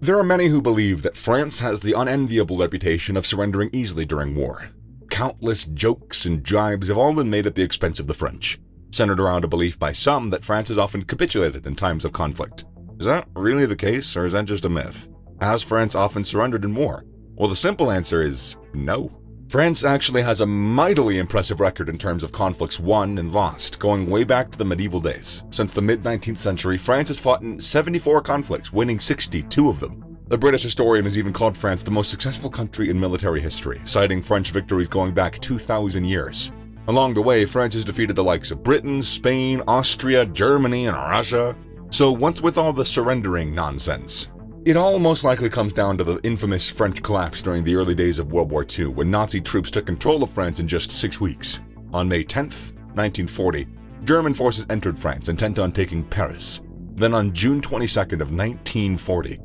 There are many who believe that France has the unenviable reputation of surrendering easily during war. Countless jokes and jibes have all been made at the expense of the French, centered around a belief by some that France has often capitulated in times of conflict. Is that really the case, or is that just a myth? Has France often surrendered in war? Well, the simple answer is no. France actually has a mightily impressive record in terms of conflicts won and lost, going way back to the medieval days. Since the mid-19th century, France has fought in 74 conflicts, winning 62 of them. The British historian has even called France the most successful country in military history, citing French victories going back 2,000 years. Along the way, France has defeated the likes of Britain, Spain, Austria, Germany, and Russia. So what's with all the surrendering nonsense? It all most likely comes down to the infamous French collapse during the early days of World War II, when Nazi troops took control of France in just 6 weeks. On May 10th, 1940, German forces entered France, intent on taking Paris. Then on June 22nd of 1940,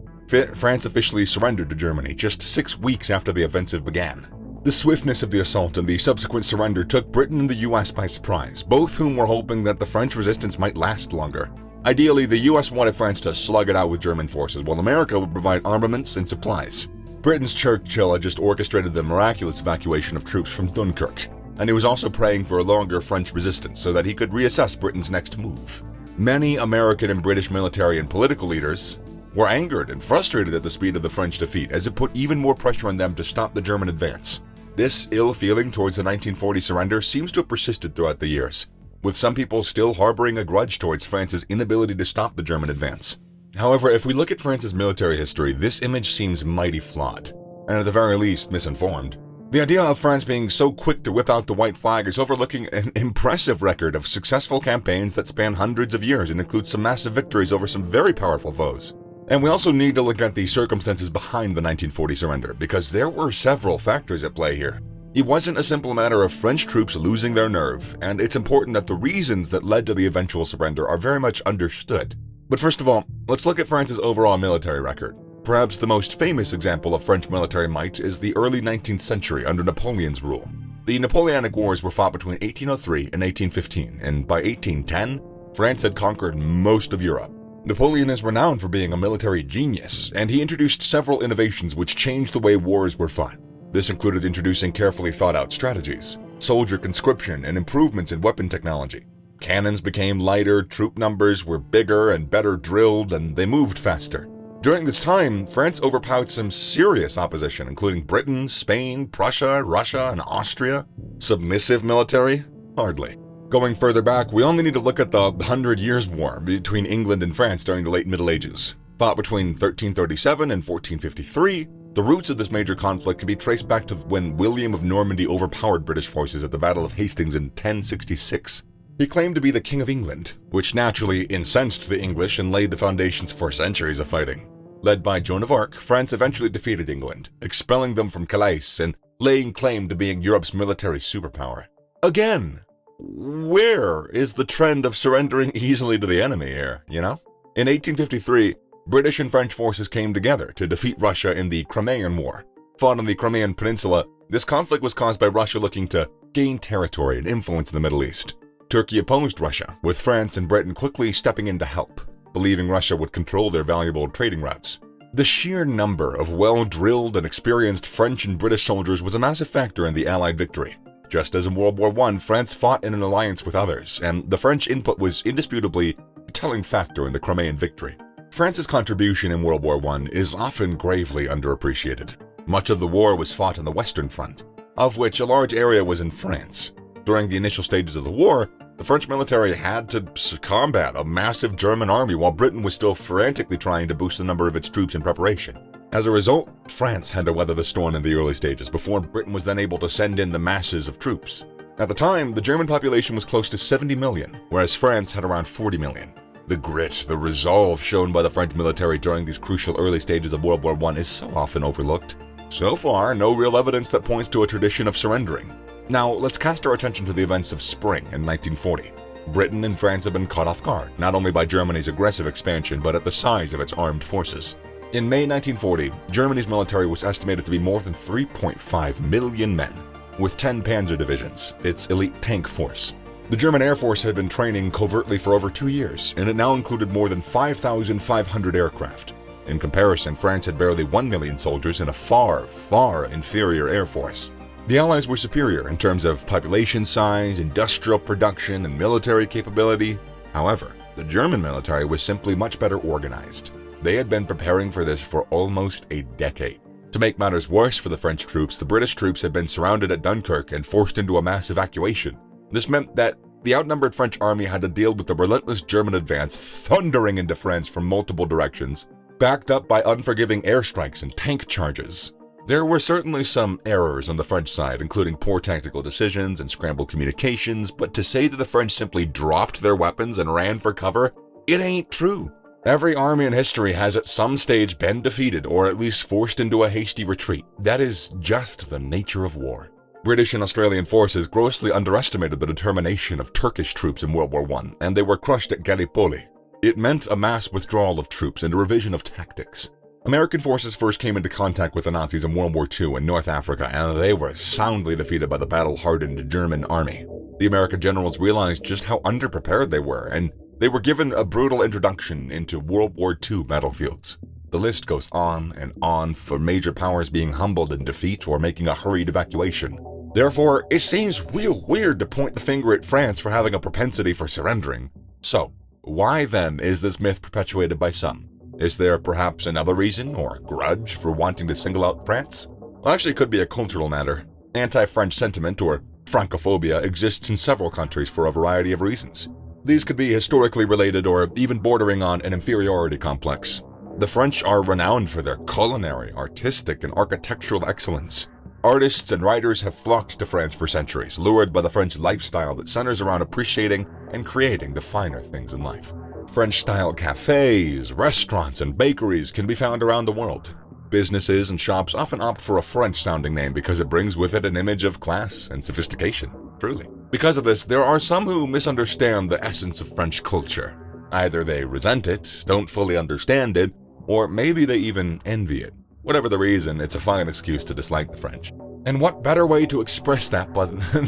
France officially surrendered to Germany just 6 weeks after the offensive began. The swiftness of the assault and the subsequent surrender took Britain and the US by surprise, both whom were hoping that the French resistance might last longer. Ideally, the US wanted France to slug it out with German forces, while America would provide armaments and supplies. Britain's Churchill had just orchestrated the miraculous evacuation of troops from Dunkirk, and he was also praying for a longer French resistance so that he could reassess Britain's next move. Many American and British military and political leaders were angered and frustrated at the speed of the French defeat, as it put even more pressure on them to stop the German advance. This ill feeling towards the 1940 surrender seems to have persisted throughout the years, with some people still harboring a grudge towards France's inability to stop the German advance. However, if we look at France's military history, this image seems mighty flawed, and at the very least misinformed. The idea of France being so quick to whip out the white flag is overlooking an impressive record of successful campaigns that span hundreds of years and include some massive victories over some very powerful foes. And we also need to look at the circumstances behind the 1940 surrender, because there were several factors at play here. It wasn't a simple matter of French troops losing their nerve, and it's important that the reasons that led to the eventual surrender are very much understood. But first of all, let's look at France's overall military record. Perhaps the most famous example of French military might is the early 19th century under Napoleon's rule. The Napoleonic Wars were fought between 1803 and 1815, and by 1810, France had conquered most of Europe. Napoleon is renowned for being a military genius, and he introduced several innovations which changed the way wars were fought. This included introducing carefully thought-out strategies, soldier conscription, and improvements in weapon technology. Cannons became lighter, troop numbers were bigger and better drilled, and they moved faster. During this time, France overpowered some serious opposition, including Britain, Spain, Prussia, Russia, and Austria. Submissive military? Hardly. Going further back, we only need to look at the 100 Years' War between England and France during the late Middle Ages. Fought between 1337 and 1453, the roots of this major conflict can be traced back to when William of Normandy overpowered British forces at the Battle of Hastings in 1066. He claimed to be the King of England, which naturally incensed the English and laid the foundations for centuries of fighting. Led by Joan of Arc, France eventually defeated England, expelling them from Calais and laying claim to being Europe's military superpower. Again, where is the trend of surrendering easily to the enemy here, you know? In 1853, British and French forces came together to defeat Russia in the Crimean War. Fought on the Crimean Peninsula, this conflict was caused by Russia looking to gain territory and influence in the Middle East. Turkey opposed Russia, with France and Britain quickly stepping in to help, believing Russia would control their valuable trading routes. The sheer number of well-drilled and experienced French and British soldiers was a massive factor in the Allied victory. Just as in World War I, France fought in an alliance with others, and the French input was indisputably a telling factor in the Crimean victory. France's contribution in World War I is often gravely underappreciated. Much of the war was fought on the Western Front, of which a large area was in France. During the initial stages of the war, the French military had to combat a massive German army while Britain was still frantically trying to boost the number of its troops in preparation. As a result, France had to weather the storm in the early stages before Britain was then able to send in the masses of troops. At the time, the German population was close to 70 million, whereas France had around 40 million. The grit, the resolve shown by the French military during these crucial early stages of World War I is so often overlooked. So far, no real evidence that points to a tradition of surrendering. Now, let's cast our attention to the events of spring in 1940. Britain and France have been caught off guard, not only by Germany's aggressive expansion, but at the size of its armed forces. In May 1940, Germany's military was estimated to be more than 3.5 million men, with 10 panzer divisions, its elite tank force. The German Air Force had been training covertly for over 2 years, and it now included more than 5,500 aircraft. In comparison, France had barely 1 million soldiers and a far, far inferior air force. The Allies were superior in terms of population size, industrial production, and military capability. However, the German military was simply much better organized. They had been preparing for this for almost a decade. To make matters worse for the French troops, the British troops had been surrounded at Dunkirk and forced into a mass evacuation. This meant that the outnumbered French army had to deal with the relentless German advance thundering into France from multiple directions, backed up by unforgiving airstrikes and tank charges. There were certainly some errors on the French side, including poor tactical decisions and scrambled communications, but to say that the French simply dropped their weapons and ran for cover, it ain't true. Every army in history has at some stage been defeated or at least forced into a hasty retreat. That is just the nature of war. British and Australian forces grossly underestimated the determination of Turkish troops in World War I, and they were crushed at Gallipoli. It meant a mass withdrawal of troops and a revision of tactics. American forces first came into contact with the Nazis in World War II in North Africa, and they were soundly defeated by the battle-hardened German army. The American generals realized just how underprepared they were, and they were given a brutal introduction into World War II battlefields. The list goes on and on for major powers being humbled in defeat or making a hurried evacuation. Therefore, it seems real weird to point the finger at France for having a propensity for surrendering. So, why then is this myth perpetuated by some? Is there perhaps another reason or grudge for wanting to single out France? Well, actually, it could be a cultural matter. Anti-French sentiment or Francophobia exists in several countries for a variety of reasons. These could be historically related or even bordering on an inferiority complex. The French are renowned for their culinary, artistic, and architectural excellence. Artists and writers have flocked to France for centuries, lured by the French lifestyle that centers around appreciating and creating the finer things in life. French-style cafes, restaurants, and bakeries can be found around the world. Businesses and shops often opt for a French-sounding name because it brings with it an image of class and sophistication, truly. Because of this, there are some who misunderstand the essence of French culture. Either they resent it, don't fully understand it, or maybe they even envy it. Whatever the reason, it's a fine excuse to dislike the French. And what better way to express that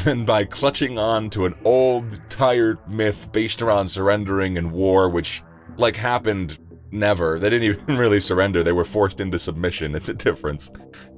than by clutching on to an old, tired myth based around surrendering in war, which, happened never. They didn't even really surrender. They were forced into submission. It's a difference.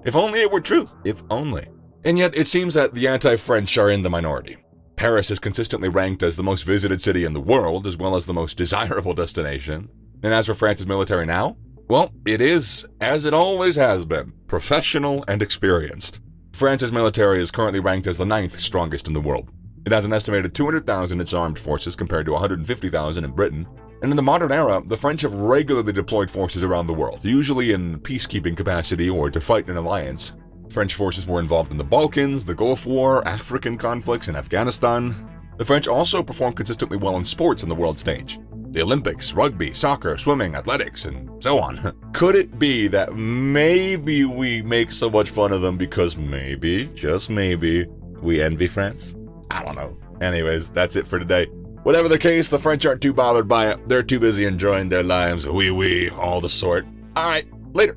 If only it were true. If only. And yet, it seems that the anti-French are in the minority. Paris is consistently ranked as the most visited city in the world, as well as the most desirable destination. And as for France's military now? Well, it is, as it always has been, professional and experienced. France's military is currently ranked as the 9th strongest in the world. It has an estimated 200,000 in its armed forces compared to 150,000 in Britain. And in the modern era, the French have regularly deployed forces around the world, usually in peacekeeping capacity or to fight in an alliance. French forces were involved in the Balkans, the Gulf War, African conflicts, and Afghanistan. The French also perform consistently well in sports on the world stage. The Olympics, rugby, soccer, swimming, athletics, and so on. Could it be that maybe we make so much fun of them because maybe, just maybe, we envy France? I don't know. Anyways, that's it for today. Whatever the case, the French aren't too bothered by it. They're too busy enjoying their lives, all the sort. All right, later.